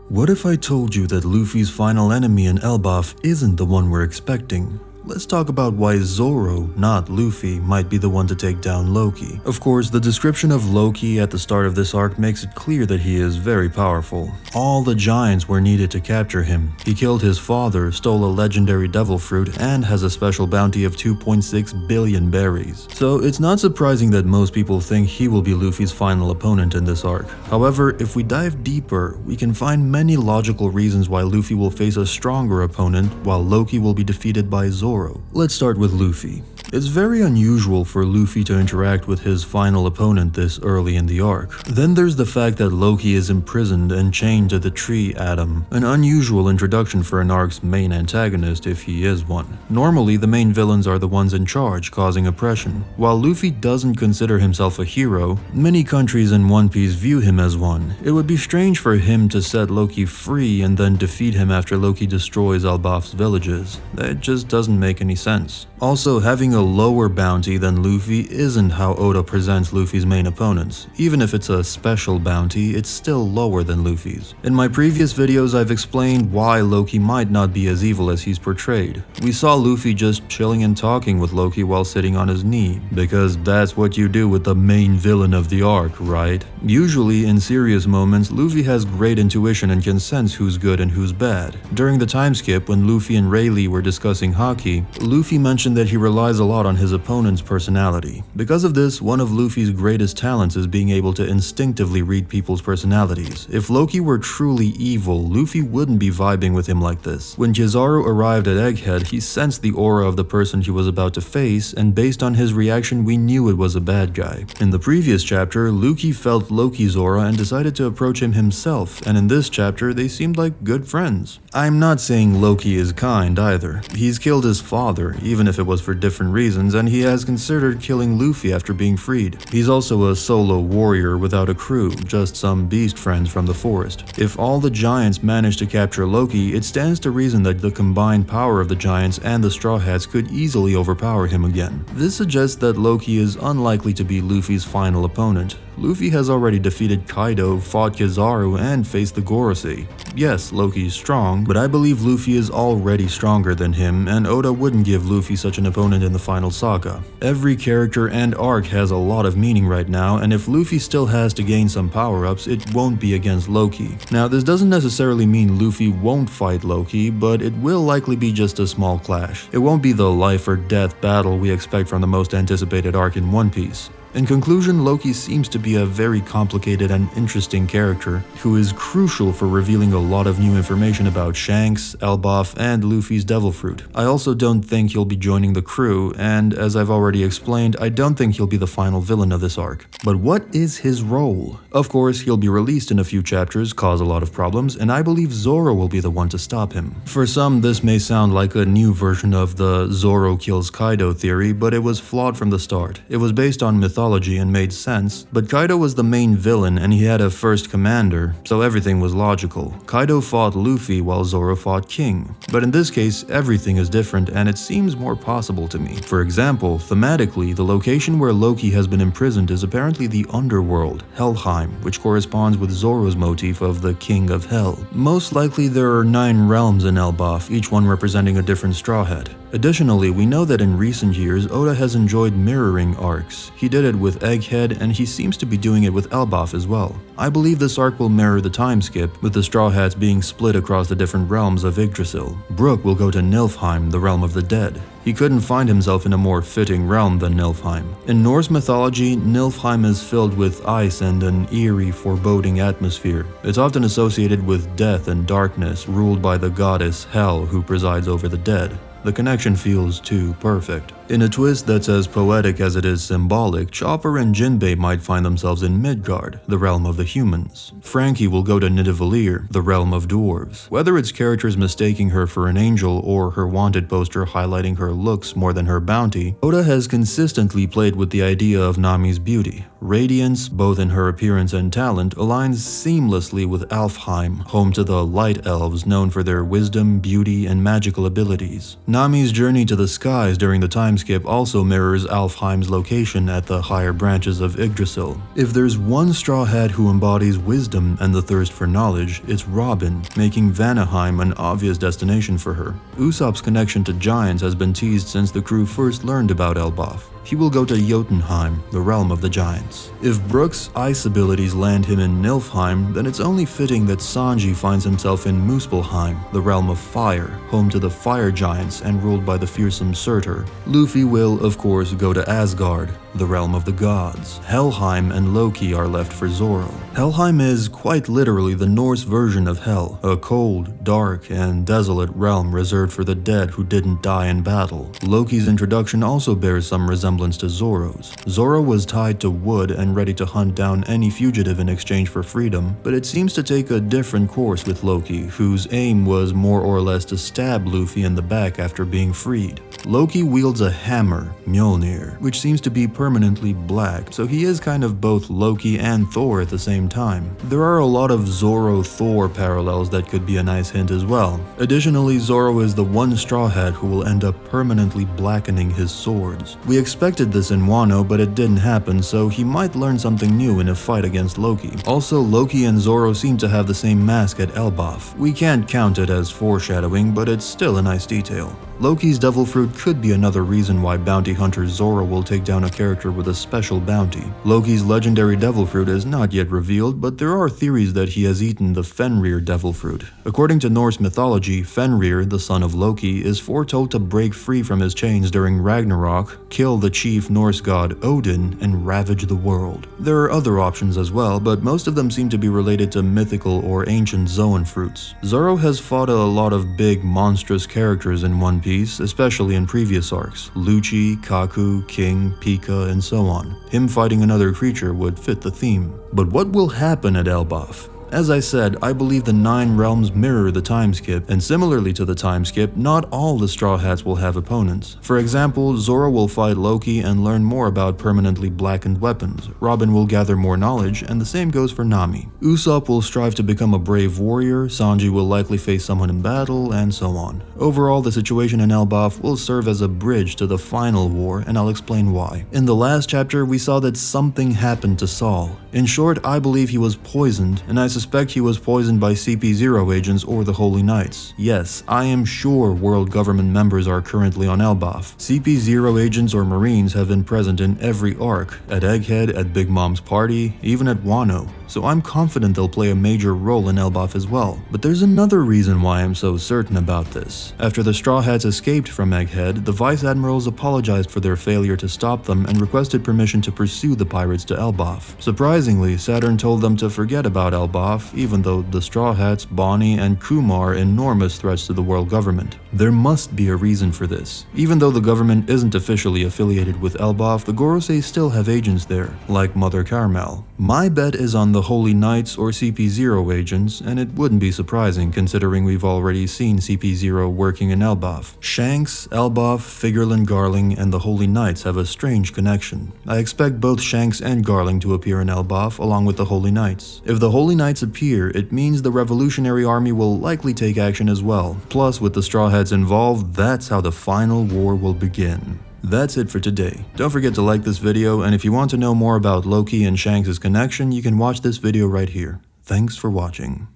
What if I told you that Luffy's final enemy in Elbaf isn't the one we're expecting? Let's talk about why Zoro, not Luffy, might be the one to take down Loki. Of course, the description of Loki at the start of this arc makes it clear that he is very powerful. All the giants were needed to capture him. He killed his father, stole a legendary devil fruit, and has a special bounty of 2.6 billion berries. So it's not surprising that most people think he will be Luffy's final opponent in this arc. However, if we dive deeper, we can find many logical reasons why Luffy will face a stronger opponent, while Loki will be defeated by Zoro. Let's start with Luffy. It's very unusual for Luffy to interact with his final opponent this early in the arc. Then there's the fact that Loki is imprisoned and chained to the tree atom, an unusual introduction for an arc's main antagonist if he is one. Normally, the main villains are the ones in charge, causing oppression. While Luffy doesn't consider himself a hero, many countries in One Piece view him as one. It would be strange for him to set Loki free and then defeat him after Loki destroys Elbaf's villages. That just doesn't make any sense. Also, having a lower bounty than Luffy isn't how Oda presents Luffy's main opponents. Even if it's a special bounty, it's still lower than Luffy's. In my previous videos, I've explained why Loki might not be as evil as he's portrayed. We saw Luffy just chilling and talking with Loki while sitting on his knee, because that's what you do with the main villain of the arc, right? Usually, in serious moments, Luffy has great intuition and can sense who's good and who's bad. During the time skip, when Luffy and Rayleigh were discussing hockey, Luffy mentioned that he relies a lot on his opponent's personality. Because of this, one of Luffy's greatest talents is being able to instinctively read people's personalities. If Loki were truly evil, Luffy wouldn't be vibing with him like this. When Kizaru arrived at Egghead, he sensed the aura of the person he was about to face, and based on his reaction, we knew it was a bad guy. In the previous chapter, Luffy felt Loki's aura and decided to approach him himself, and in this chapter, they seemed like good friends. I'm not saying Loki is kind either. He's killed his father, even if it was for different reasons, and he has considered killing Luffy after being freed. He's also a solo warrior without a crew, just some beast friends from the forest. If all the giants manage to capture Loki, it stands to reason that the combined power of the giants and the Straw Hats could easily overpower him again. This suggests that Loki is unlikely to be Luffy's final opponent. Luffy has already defeated Kaido, fought Kizaru, and faced the Gorosei. Yes, Loki is strong, but I believe Luffy is already stronger than him, and Oda wouldn't give Luffy such an opponent in the final saga. Every character and arc has a lot of meaning right now, and if Luffy still has to gain some power-ups, it won't be against Loki. Now, this doesn't necessarily mean Luffy won't fight Loki, but it will likely be just a small clash. It won't be the life or death battle we expect from the most anticipated arc in One Piece. In conclusion, Loki seems to be a very complicated and interesting character who is crucial for revealing a lot of new information about Shanks, Elbaf, and Luffy's Devil Fruit. I also don't think he'll be joining the crew, and as I've already explained, I don't think he'll be the final villain of this arc. But what is his role? Of course, he'll be released in a few chapters, cause a lot of problems, and I believe Zoro will be the one to stop him. For some, this may sound like a new version of the Zoro kills Kaido theory, but it was flawed from the start. It was based on mythology and made sense, but Kaido was the main villain and he had a first commander, so everything was logical. Kaido fought Luffy while Zoro fought King. But in this case, everything is different and it seems more possible to me. For example, thematically, the location where Loki has been imprisoned is apparently the underworld, Helheim, which corresponds with Zoro's motif of the King of Hell. Most likely there are 9 realms in Elbaf, each one representing a different Straw Hat. Additionally, we know that in recent years, Oda has enjoyed mirroring arcs. He did it with Egghead, and he seems to be doing it with Elbaf as well. I believe this arc will mirror the time skip, with the Straw Hats being split across the different realms of Yggdrasil. Brook will go to Niflheim, the realm of the dead. He couldn't find himself in a more fitting realm than Niflheim. In Norse mythology, Niflheim is filled with ice and an eerie, foreboding atmosphere. It's often associated with death and darkness, ruled by the goddess Hel, who presides over the dead. The connection feels too perfect. In a twist that's as poetic as it is symbolic, Chopper and Jinbei might find themselves in Midgard, the realm of the humans. Frankie will go to Nidavellir, the realm of dwarves. Whether it's characters mistaking her for an angel or her wanted poster highlighting her looks more than her bounty, Oda has consistently played with the idea of Nami's beauty. Radiance, both in her appearance and talent, aligns seamlessly with Alfheim, home to the Light Elves known for their wisdom, beauty, and magical abilities. Nami's journey to the skies during the time timeskip also mirrors Alfheim's location at the higher branches of Yggdrasil. If there's one Straw Hat who embodies wisdom and the thirst for knowledge, it's Robin, making Vanaheim an obvious destination for her. Usopp's connection to giants has been teased since the crew first learned about Elbaf. He will go to Jotunheim, the realm of the giants. If Brook's ice abilities land him in Nilfheim, then it's only fitting that Sanji finds himself in Muspelheim, the realm of fire, home to the fire giants and ruled by the fearsome Surtur. Luffy will, of course, go to Asgard, the realm of the gods. Helheim and Loki are left for Zoro. Helheim is quite literally the Norse version of Hell, a cold, dark, and desolate realm reserved for the dead who didn't die in battle. Loki's introduction also bears some resemblance to Zoro's. Zoro was tied to wood and ready to hunt down any fugitive in exchange for freedom, but it seems to take a different course with Loki, whose aim was more or less to stab Luffy in the back after being freed. Loki wields a hammer, Mjolnir, which seems to be permanently black, so he is kind of both Loki and Thor at the same time. There are a lot of Zoro-Thor parallels that could be a nice hint as well. Additionally, Zoro is the one Straw Hat who will end up permanently blackening his swords. We expected this in Wano, but it didn't happen, so he might learn something new in a fight against Loki. Also, Loki and Zoro seem to have the same mask at Elbaf. We can't count it as foreshadowing, but it's still a nice detail. Loki's devil fruit could be another reason why bounty hunter Zoro will take down a character with a special bounty. Loki's legendary devil fruit is not yet revealed, but there are theories that he has eaten the Fenrir devil fruit. According to Norse mythology, Fenrir, the son of Loki, is foretold to break free from his chains during Ragnarok, kill the chief Norse god Odin, and ravage the world. There are other options as well, but most of them seem to be related to mythical or ancient Zoan fruits. Zoro has fought a lot of big, monstrous characters in One Piece, especially in previous arcs: Lucci, Kaku, King, Pika, and so on. Him fighting another creature would fit the theme. But what will happen at Elbaf? As I said, I believe the 9 realms mirror the time skip, and similarly to the time skip, not all the Straw Hats will have opponents. For example, Zoro will fight Loki and learn more about permanently blackened weapons. Robin will gather more knowledge, and the same goes for Nami. Usopp will strive to become a brave warrior, Sanji will likely face someone in battle, and so on. Overall, the situation in Elbaf will serve as a bridge to the final war, and I'll explain why. In the last chapter, we saw that something happened to Saul. In short, I believe he was poisoned, and I suspect he was poisoned by CP0 agents or the Holy Knights. Yes, I am sure world government members are currently on Elbaf. CP0 agents or Marines have been present in every arc, at Egghead, at Big Mom's party, even at Wano, so I'm confident they'll play a major role in Elbaf as well. But there's another reason why I'm so certain about this. After the Straw Hats escaped from Egghead, the Vice Admirals apologized for their failure to stop them and requested permission to pursue the pirates to Elbaf. Surprisingly, Saturn told them to forget about Elbaf, even though the Straw Hats, Bonnie, and Kumar are enormous threats to the world government. There must be a reason for this. Even though the government isn't officially affiliated with Elbaf, the Gorosei still have agents there, like Mother Carmel. My bet is on the Holy Knights or CP0 agents, and it wouldn't be surprising considering we've already seen CP0 working in Elbaf. Shanks, Elbaf, Figureland Garling, and the Holy Knights have a strange connection. I expect both Shanks and Garling to appear in Elbaf along with the Holy Knights. If the Holy Knights appear, it means the Revolutionary Army will likely take action as well. Plus, with the Straw Hats involved, that's how the final war will begin. That's it for today. Don't forget to like this video, and if you want to know more about Loki and Shanks' connection, you can watch this video right here. Thanks for watching.